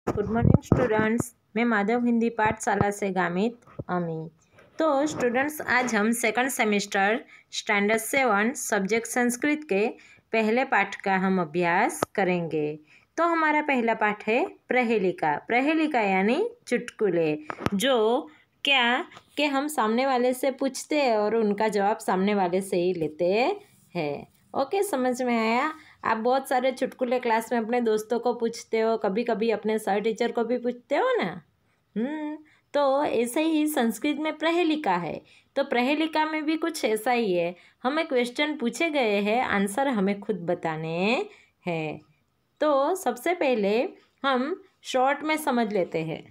Good morning students. मैं माधव हिंदी पाठशाला से गामित अमी। तो स्टूडेंट्स, आज हम second semester standard 7 subject Sanskrit के पहले पाठ का हम अभ्यास करेंगे। तो हमारा पहला पाठ है प्रहेलिका। प्रहेलिका यानी चुटकुले, जो क्या कि हम सामने वाले से पूछते हैं और उनका जवाब सामने वाले से ही लेते हैं। ओके, समझ में आया? आप बहुत सारे चुटकुले क्लास में अपने दोस्तों को पूछते हो, कभी कभी अपने सर टीचर को भी पूछते हो ना। तो ऐसे ही संस्कृत में प्रहेलिका है। तो प्रहेलिका में भी कुछ ऐसा ही है। हमें क्वेश्चन पूछे गए हैं, आंसर हमें खुद बताने हैं। तो सबसे पहले हम शॉर्ट में समझ लेते हैं।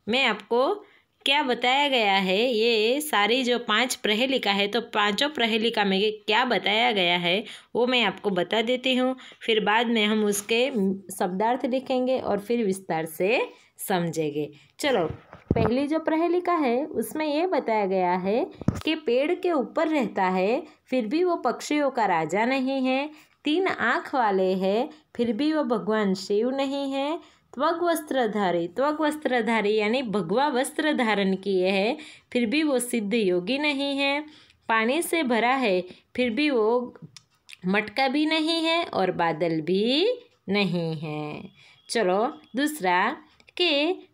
मैं आपको क्या बताया गया है, ये सारी जो 5 प्रहेलिका है, तो पांचों प्रहेलिका में क्या बताया गया है वो मैं आपको बता देती हूँ। फिर बाद में हम उसके शब्दार्थ लिखेंगे और फिर विस्तार से समझेंगे। चलो, पहली जो प्रहेलिका है उसमें ये बताया गया है कि पेड़ के ऊपर रहता है फिर भी वो पक्षियों का राजा नहीं है। 3 आँख वाले हैं फिर भी वो भगवान शिव नहीं है। त्वग वस्त्रधारी यानी भगवा वस्त्र धारण किए है फिर भी वो सिद्ध योगी नहीं है। पानी से भरा है फिर भी वो मटका भी नहीं है और बादल भी नहीं है। चलो, दूसरा कि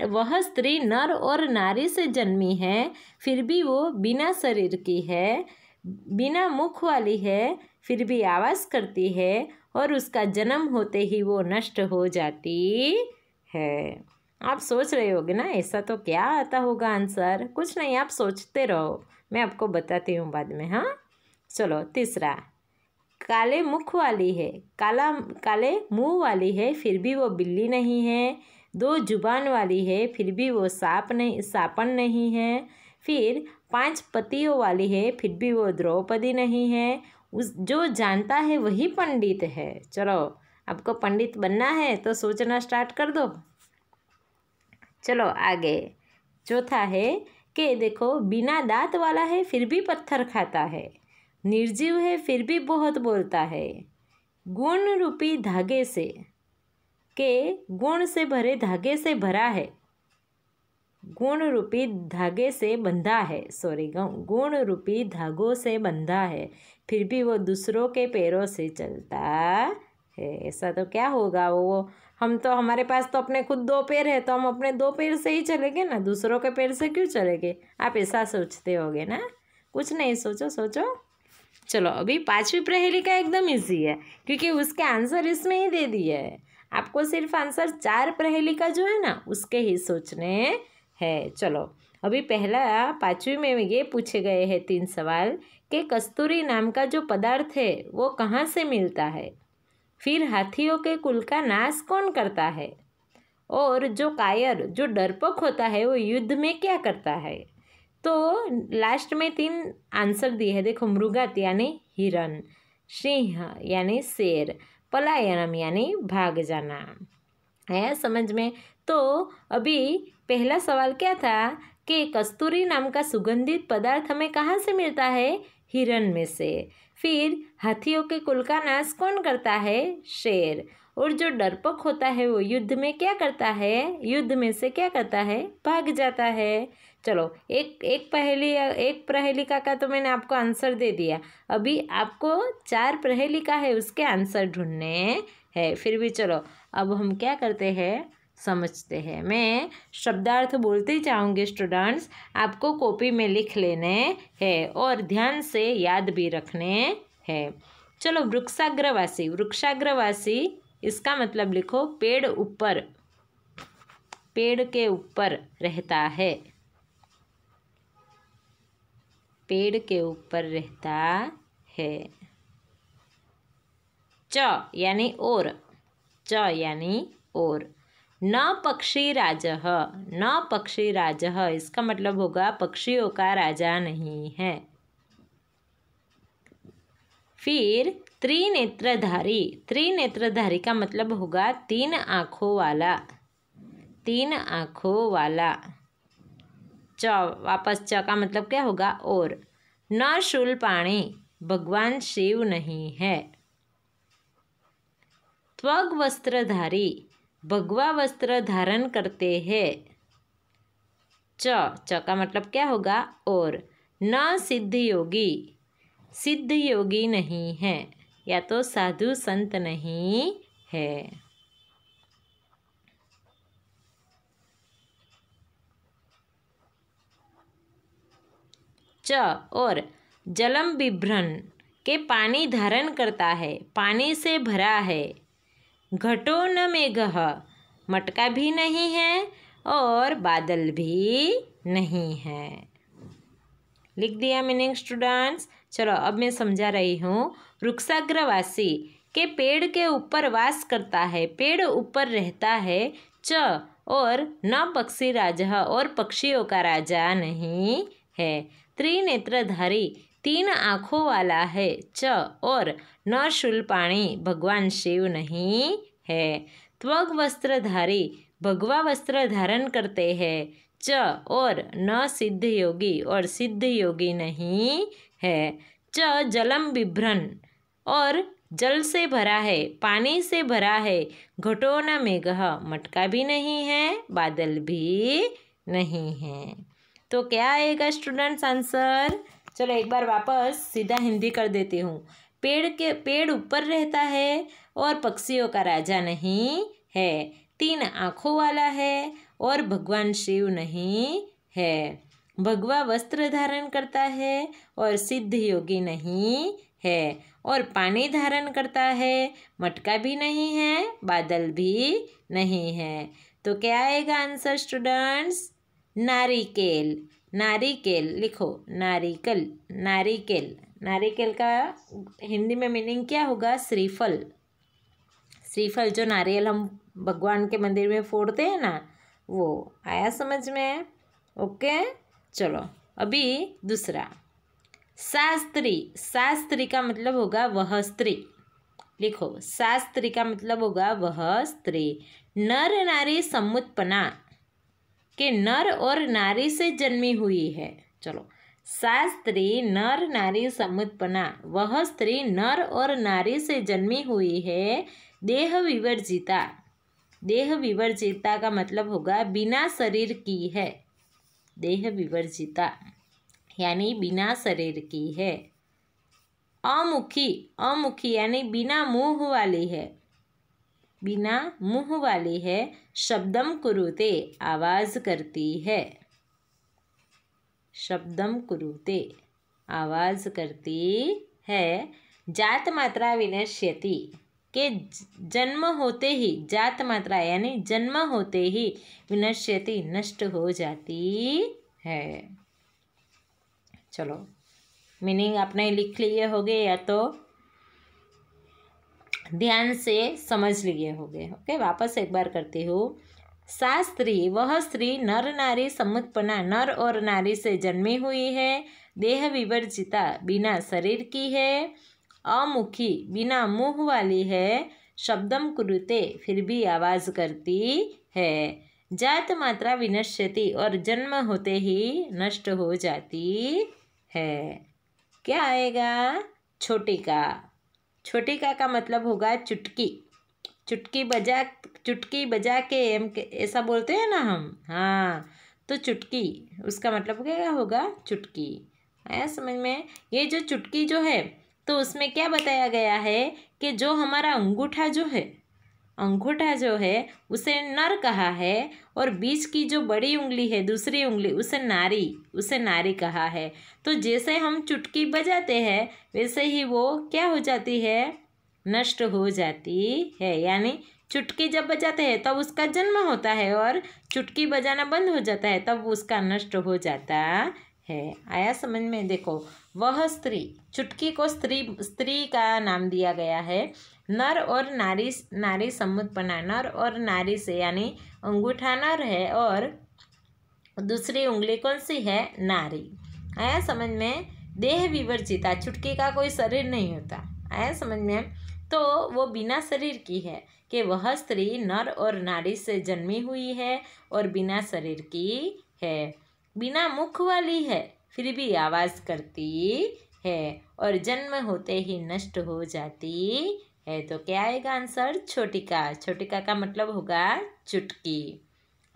वह स्त्री नर और नारी से जन्मी है फिर भी वो बिना शरीर की है, बिना मुख वाली है फिर भी आवाज़ करती है और उसका जन्म होते ही वो नष्ट हो जाती है। आप सोच रहे होगे ना, ऐसा तो क्या आता होगा आंसर? कुछ नहीं, आप सोचते रहो, मैं आपको बताती हूँ बाद में। हाँ, चलो, तीसरा, काले मुख वाली है, काले मुंह वाली है फिर भी वो बिल्ली नहीं है। 2 जुबान वाली है फिर भी वो सापन नहीं है। फिर 5 पतियों वाली है फिर भी वो द्रौपदी नहीं है। जो जानता है वही पंडित है। चलो, आपको पंडित बनना है तो सोचना स्टार्ट कर दो। चलो आगे, चौथा है कि देखो, बिना दांत वाला है फिर भी पत्थर खाता है, निर्जीव है फिर भी बहुत बोलता है, गुण रूपी धागे से गुण से भरे धागे से भरा है, गुण रूपी धागे से बंधा है, गुण रूपी धागों से बंधा है फिर भी वो दूसरों के पैरों से चलता है। ऐसा तो क्या होगा? वो हम तो, हमारे पास तो अपने खुद 2 पैर है तो हम अपने 2 पैर से ही चलेंगे ना, दूसरों के पैर से क्यों चलेंगे? आप ऐसा सोचते होगे ना। कुछ नहीं, सोचो। चलो, अभी 5वीं प्रहेलिका एकदम इजी है क्योंकि उसके आंसर इसमें ही दे दिए है। आपको सिर्फ आंसर 4 प्रहेलिका जो है ना उसके ही सोचने हैं। चलो, अभी पहला 5वीं में ये पूछे गए हैं 3 सवाल कि कस्तूरी नाम का जो पदार्थ है वो कहाँ से मिलता है, फिर हाथियों के कुल का नाश कौन करता है, और जो कायर, जो डरपोक होता है वो युद्ध में क्या करता है। तो लास्ट में 3 आंसर दिए हैं। देखो, मृगात यानी हिरण, सिंह यानी शेर, पलायनम यानी भाग जाना है समझ में। तो अभी पहला सवाल क्या था कि कस्तूरी नाम का सुगंधित पदार्थ हमें कहाँ से मिलता है? हिरण में से। फिर हाथियों के कुल का नाश कौन करता है? शेर। और जो डरपोक होता है वो युद्ध में क्या करता है? युद्ध में से क्या करता है? भाग जाता है। चलो, एक प्रहेलिका का तो मैंने आपको आंसर दे दिया। अभी आपको 4 प्रहेलिका है उसके आंसर ढूंढने हैं। फिर भी चलो, अब हम क्या करते हैं समझते हैं। मैं शब्दार्थ बोलते जाऊंगी स्टूडेंट्स, आपको कॉपी में लिख लेने हैं और ध्यान से याद भी रखने हैं। चलो, वृक्षाग्रवासी इसका मतलब लिखो, पेड़ के ऊपर रहता है, पेड़ के ऊपर रहता है। च यानी और, न पक्षी राजः इसका मतलब होगा पक्षियों का राजा नहीं है। फिर त्रिनेत्रधारी का मतलब होगा 3 आँखों वाला। वापस च का मतलब क्या होगा? और। न शूलपाणी, भगवान शिव नहीं है। त्वग वस्त्रधारी, भगवा वस्त्र धारण करते हैं। च का मतलब क्या होगा? और। न सिद्ध योगी, सिद्ध योगी नहीं है, या तो साधु संत नहीं है। च और जलम बिभ्रन के पानी धारण करता है, पानी से भरा है। घटो न मेघः मटका भी नहीं है और बादल भी नहीं है। लिख दिया मीनिंग स्टूडेंट्स। चलो अब मैं समझा रही हूँ। वृक्षाग्रवासी के पेड़ के ऊपर वास करता है, पेड़ ऊपर रहता है। च और न पक्षी राजा और पक्षियों का राजा नहीं है। त्रिनेत्रधारी तीन आँखों वाला है। च और न शूलपाणी भगवान शिव नहीं है। त्वग वस्त्रधारी भगवा वस्त्र धारण करते हैं। च और न सिद्ध योगी और सिद्ध योगी नहीं है। च जलम बिभ्रन और जल से भरा है, पानी से भरा है। घटो न मेघः मटका भी नहीं है, बादल भी नहीं है। तो क्या आएगा स्टूडेंट्स आंसर? चलो एक बार वापस सीधा हिंदी कर देती हूँ। पेड़ ऊपर रहता है और पक्षियों का राजा नहीं है। तीन आँखों वाला है और भगवान शिव नहीं है। भगवा वस्त्र धारण करता है और सिद्ध योगी नहीं है। और पानी धारण करता है, मटका भी नहीं है, बादल भी नहीं है। तो क्या आएगा आंसर स्टूडेंट्स? नारिकेल। नारिकेल लिखो, नारिकल, नारिकेल। नारिकेल का हिंदी में मीनिंग क्या होगा? श्रीफल। श्रीफल जो नारियल हम भगवान के मंदिर में फोड़ते हैं ना, वो। आया समझ में? ओके चलो अभी दूसरा। शास्त्री। शास्त्री का मतलब होगा वह स्त्री। लिखो, शास्त्री का मतलब होगा वह स्त्री। नर नारी समुत्पन्ना के नर और नारी से जन्मी हुई है। चलो, शास्त्री नर नारी समुत्पन्ना, वह स्त्री नर और नारी से जन्मी हुई है। देह विवर्जिता। देह विवर्जिता का मतलब होगा बिना शरीर की है। देह विवर्जिता यानी बिना शरीर की है। अमुखी। अमुखी यानी बिना मुंह वाली है। बिना मुंह वाली है। शब्दम कुरुते आवाज करती है। शब्दम कुरुते आवाज करती है। जात मात्रा विनश्यति के जन्म होते ही, जात मात्रा यानी जन्म होते ही, विनश्यति नष्ट हो जाती है। चलो मीनिंग आपने लिख लिए होंगे या तो ध्यान से समझ लिए होंगे। ओके, वापस एक बार करती हूँ। शास्त्री वह स्त्री नर नारी समुत्पन्ना, नर और नारी से जन्मी हुई है। देह विवर्जिता बिना शरीर की है। अमुखी बिना मुंह वाली है। शब्दम कुरुते फिर भी आवाज करती है। जात मात्रा विनश्यति और जन्म होते ही नष्ट हो जाती है। क्या आएगा? छोटी का। छोटी का मतलब होगा चुटकी। चुटकी बजा के ऐसा बोलते हैं ना हम। हाँ, तो चुटकी उसका मतलब क्या होगा? चुटकी। आया समझ में? ये जो चुटकी जो है, तो उसमें क्या बताया गया है कि जो हमारा अंगूठा जो है उसे नर कहा है, और बीच की जो बड़ी उंगली है, दूसरी उंगली, उसे नारी कहा है। तो जैसे हम चुटकी बजाते हैं वैसे ही वो क्या हो जाती है? नष्ट हो जाती है। यानी चुटकी जब बजाते हैं तब उसका जन्म होता है, और चुटकी बजाना बंद हो जाता है तब उसका नष्ट हो जाता है। आया समझ में? देखो, वह स्त्री, चुटकी को स्त्री का नाम दिया गया है। नर और नारी समुत्पन्ना, नर और नारी से, यानी अंगूठा नर है और दूसरी उंगली कौन सी है? नारी। आया समझ में? देह विवर्जिता, चुटकी का कोई शरीर नहीं होता। आया समझ में? तो वो बिना शरीर की है कि वह स्त्री नर और नारी से जन्मी हुई है और बिना शरीर की है। बिना मुख वाली है फिर भी आवाज करती है, और जन्म होते ही नष्ट हो जाती है। तो क्या आएगा आंसर? छोटिका। छोटिका का मतलब होगा चुटकी।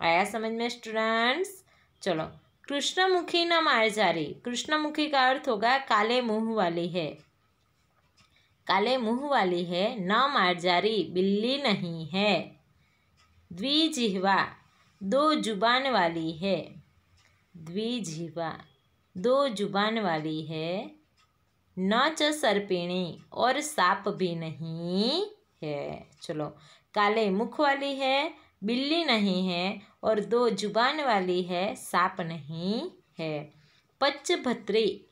आया समझ में स्टूडेंट्स? चलो, कृष्णमुखी न मार्जारी। कृष्णमुखी का अर्थ होगा काले मुंह वाली है। काले मुंह वाली है, न मार्जारी बिल्ली नहीं है। द्विजिह्वा, दो जुबान वाली है। द्विजिह्वा, दो जुबान वाली है। न च सर्पिणी, और सांप भी नहीं है। चलो, काले मुख वाली है, बिल्ली नहीं है, और दो जुबान वाली है, सांप नहीं है। पच्चभत्री,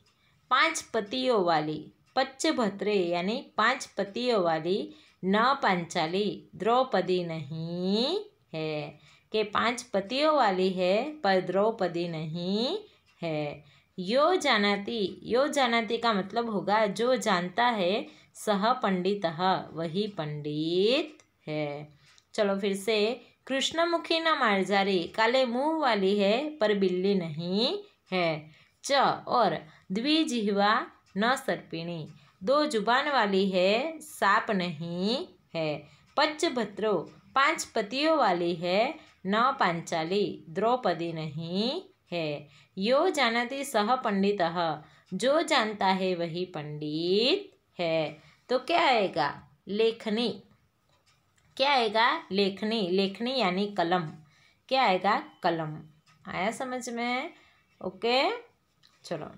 पांच पतियों वाली। पच्चभत्री यानी पांच पतियों वाली। न पांचाली, द्रौपदी नहीं है। के पांच पतियों वाली है पर द्रौपदी नहीं है। यो जानाती का मतलब होगा जो जानता है। सह पंडितः, वही पंडित है। चलो फिर से, कृष्णमुखी न मार्जारी, काले मुंह वाली है पर बिल्ली नहीं है। च और द्विजिह्वा न सर्पिणी, दो जुबान वाली है, सांप नहीं है। पच्चभत्रो, पांच पतियों वाली है। न पांचाली, द्रौपदी नहीं है। यो जानाति सह पंडितः, जो जानता है वही पंडित है। तो क्या आएगा? लेखनी। क्या आएगा? लेखनी। लेखनी यानी कलम। क्या आएगा? कलम। आया समझ में? ओके, चलो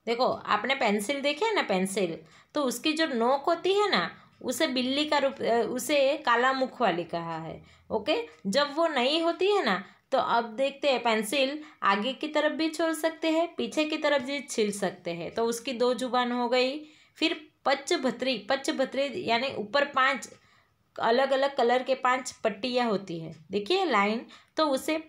देखो, आपने पेंसिल देखी है ना, पेंसिल, तो उसकी जो नोक होती है ना, उसे बिल्ली का रूप, उसे काला मुख वाली कहा है। ओके, जब वो नहीं होती है ना, तो अब देखते हैं, पेंसिल आगे की तरफ भी छोड़ सकते हैं, पीछे की तरफ भी छील सकते हैं, तो उसकी दो जुबान हो गई। फिर पच्चभत्री, पच्चभत्री यानी ऊपर पांच अलग अलग कलर के पांच पट्टियाँ होती है, देखिए लाइन, तो उसे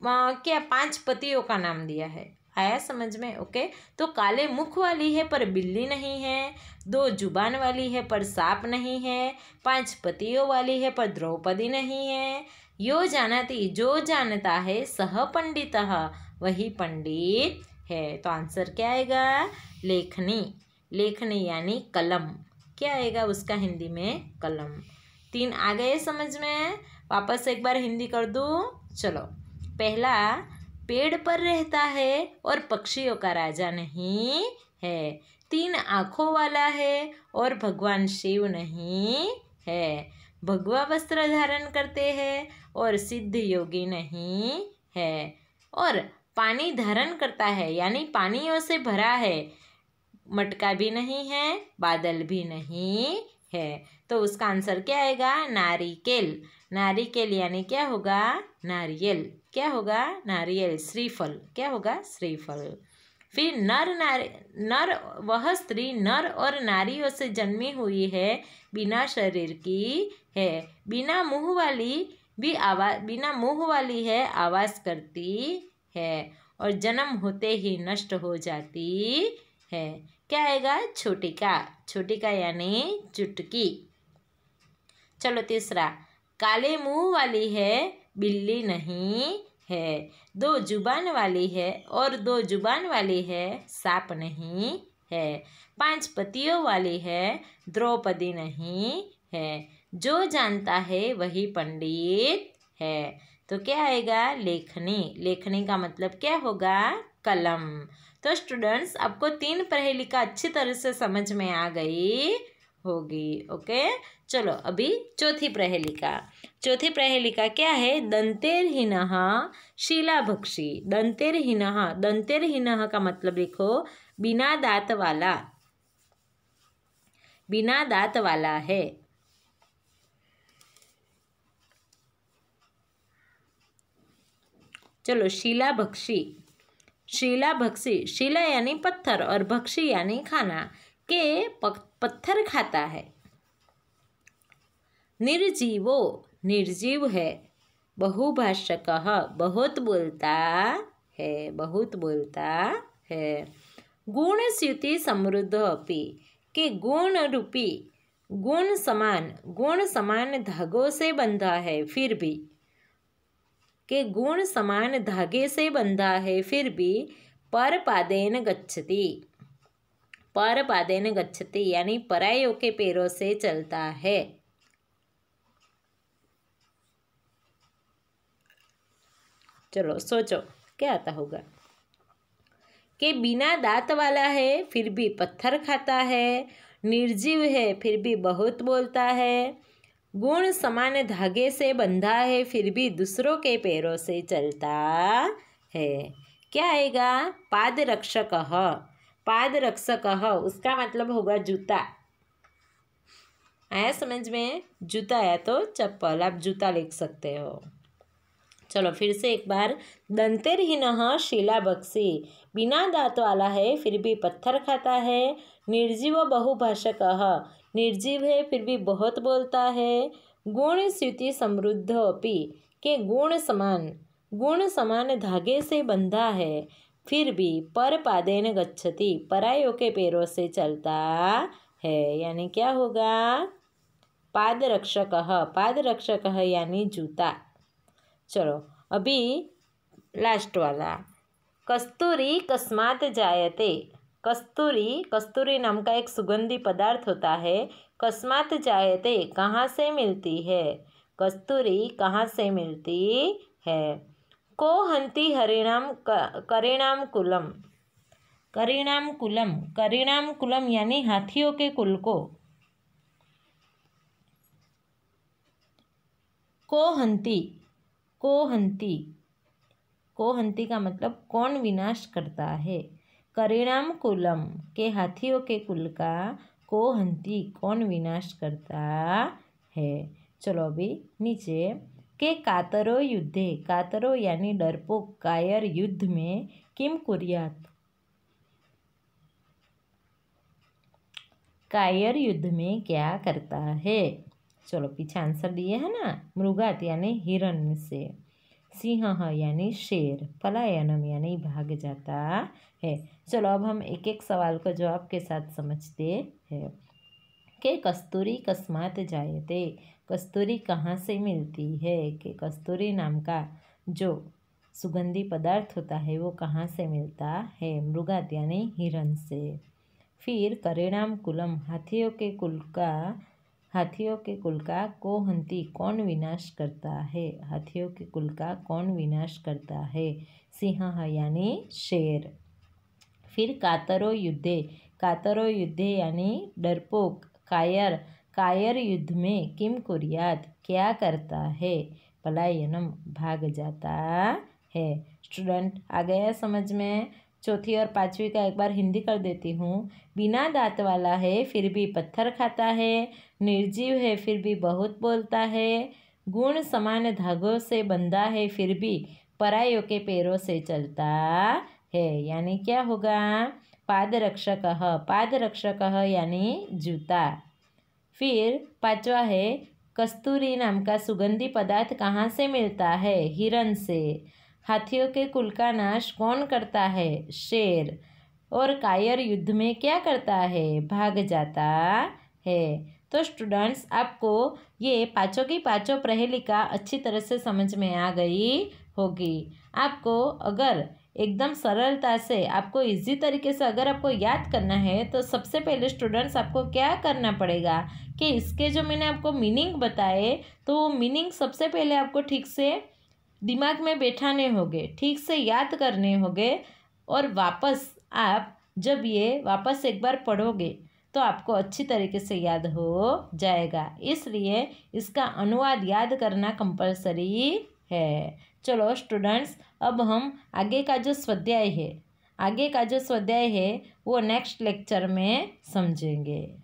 क्या पांच पतियों का नाम दिया है। आया समझ में? ओके, तो काले मुख वाली है पर बिल्ली नहीं है, दो जुबान वाली है पर सांप नहीं है, पांच पतियों वाली है पर द्रौपदी नहीं है। यो जानाति, जो जानता है, सह पंडितः, वही पंडित है। तो आंसर क्या आएगा? लेखनी। लेखनी यानी कलम। क्या आएगा उसका हिंदी में? कलम। 3 आ गए समझ में? वापस एक बार हिंदी कर दूँ? चलो, पहला, पेड़ पर रहता है और पक्षियों का राजा नहीं है। 3 आँखों वाला है और भगवान शिव नहीं है। भगवा वस्त्र धारण करते हैं और सिद्ध योगी नहीं है। और पानी धारण करता है यानी पानियों से भरा है, मटका भी नहीं है, बादल भी नहीं है। तो उसका आंसर क्या आएगा? नारिकेल। नारिकेल यानी क्या होगा? नारियल। क्या होगा? नारियल। श्रीफल। क्या होगा? श्रीफल। फिर नर वह स्त्री नर और नारियों से जन्मी हुई है, बिना शरीर की है। बिना मुंह वाली है, आवाज करती है, और जन्म होते ही नष्ट हो जाती है। क्या आएगा? छोटिका। छोटिका यानी चुटकी। चलो तीसरा, काले मुंह वाली है, बिल्ली नहीं है। दो जुबान वाली है और दो जुबान वाली है, सांप नहीं है। 5 पतियों वाली है, द्रौपदी नहीं है। जो जानता है वही पंडित है। तो क्या आएगा? लेखनी। लेखनी का मतलब क्या होगा? कलम। तो स्टूडेंट्स, आपको 3 पहेलिका अच्छी तरह से समझ में आ गई होगी। ओके, चलो अभी चौथी पहेलिका। चौथी पहेलिका क्या है? दंतेरहीनः शिलाभक्षी। दंतेरहीनः, दंतेरहीनः का मतलब लिखो बिना दांत वाला। बिना दांत वाला है। चलो, शिलाभक्षी। शिलाभक्षी, शिला यानी पत्थर और भक्षी यानी खाना, के पत्थर खाता है। निर्जीवो, निर्जीव है। बहुभाषकः, बहुत बोलता है, बहुत बोलता है। गुणस्युति समृद्ध अपि, के गुण रूपी, गुण समान धागों से बंधा है फिर भी, के गुण समान धागे से बंधा है फिर भी, परपादेन गच्छति, परपादेन गच्छति यानी परायों के पैरों से चलता है। चलो सोचो क्या आता होगा कि बिना दांत वाला है फिर भी पत्थर खाता है, निर्जीव है फिर भी बहुत बोलता है, गुण समान धागे से बंधा है फिर भी दूसरों के पैरों से चलता है। क्या आएगा? पाद रक्षक। पाद रक्षक उसका मतलब होगा जूता। आया समझ में? जूता या तो चप्पल, आप जूता लिख सकते हो। चलो फिर से एक बार, दंतेरहीनः शिलाभक्षी, बिना दांत वाला है फिर भी पत्थर खाता है, निर्जीव बहुभाषकः, निर्जीव है फिर भी बहुत बोलता है, गुण स्युति समृद्ध अपि, के गुण समान धागे से बंधा है फिर भी परपादेन गच्छति, परायों के पैरों से चलता है। यानी क्या होगा? पादरक्षकः। पादरक्षकः यानी जूता। चलो अभी लास्ट वाला, कस्तूरी कस्मात् जायते। कस्तूरी नाम का एक सुगंधी पदार्थ होता है। कस्मात् जायते कहाँ से मिलती है? कस्तूरी कहाँ से मिलती है? को हंति हरिणाम करिणाम कुलम। करिणाम कुलम यानी हाथियों के कुल को। कोहंती का मतलब कौन विनाश करता है। करिणाम कुलम के हाथियों के कुल का कोहंती कौन विनाश करता है। चलो अभी नीचे के कातरो युद्धे, कातरो यानी डरपोक, कायर युद्ध में किम कुर्यात, कायर युद्ध में क्या करता है। चलो पीछे आंसर दिए है ना, मृगात यानी हिरण से, सिंह यानी शेर, पलायनम यानी भाग जाता है। चलो अब हम एक एक सवाल का जवाब के साथ समझते हैं कि कस्तूरी कस्मात् जायते, कस्तूरी कहाँ से मिलती है। कि कस्तूरी नाम का जो सुगंधी पदार्थ होता है वो कहाँ से मिलता है। मृगात यानी हिरण से। फिर करिणाम कुलम हाथियों के कुल का कोहंती कौन विनाश करता है। हाथियों के कुल का कौन विनाश करता है। सिंह यानी शेर। फिर कातरो युद्धे यानी डरपोक, कायर युद्ध में किम कुर्यात क्या करता है। पलायनम भाग जाता है। स्टूडेंट आ गया समझ में। चौथी और पांचवी का एक बार हिंदी कर देती हूँ। बिना दांत वाला है फिर भी पत्थर खाता है, निर्जीव है फिर भी बहुत बोलता है, गुण समान धागों से बंधा है फिर भी परायों के पैरों से चलता है। यानी क्या होगा? पादरक्षकः यानी जूता। फिर पांचवा है, कस्तूरी नाम का सुगंधी पदार्थ कहाँ से मिलता है। हिरण से। हाथियों के कुल का नाश कौन करता है। शेर। और कायर युद्ध में क्या करता है। भाग जाता है। तो स्टूडेंट्स आपको ये पाँचों की पाँचों प्रहेलिका अच्छी तरह से समझ में आ गई होगी। आपको अगर एकदम सरलता से, आपको इजी तरीके से अगर आपको याद करना है तो सबसे पहले स्टूडेंट्स आपको क्या करना पड़ेगा कि इसके जो मैंने आपको मीनिंग बताए तो वो मीनिंग सबसे पहले आपको ठीक से दिमाग में बैठाने होंगे, ठीक से याद करने होंगे। और वापस आप जब ये वापस एक बार पढ़ोगे तो आपको अच्छी तरीके से याद हो जाएगा। इसलिए इसका अनुवाद याद करना कंपलसरी है। चलो स्टूडेंट्स अब हम आगे का जो स्वाध्याय है वो नेक्स्ट लेक्चर में समझेंगे।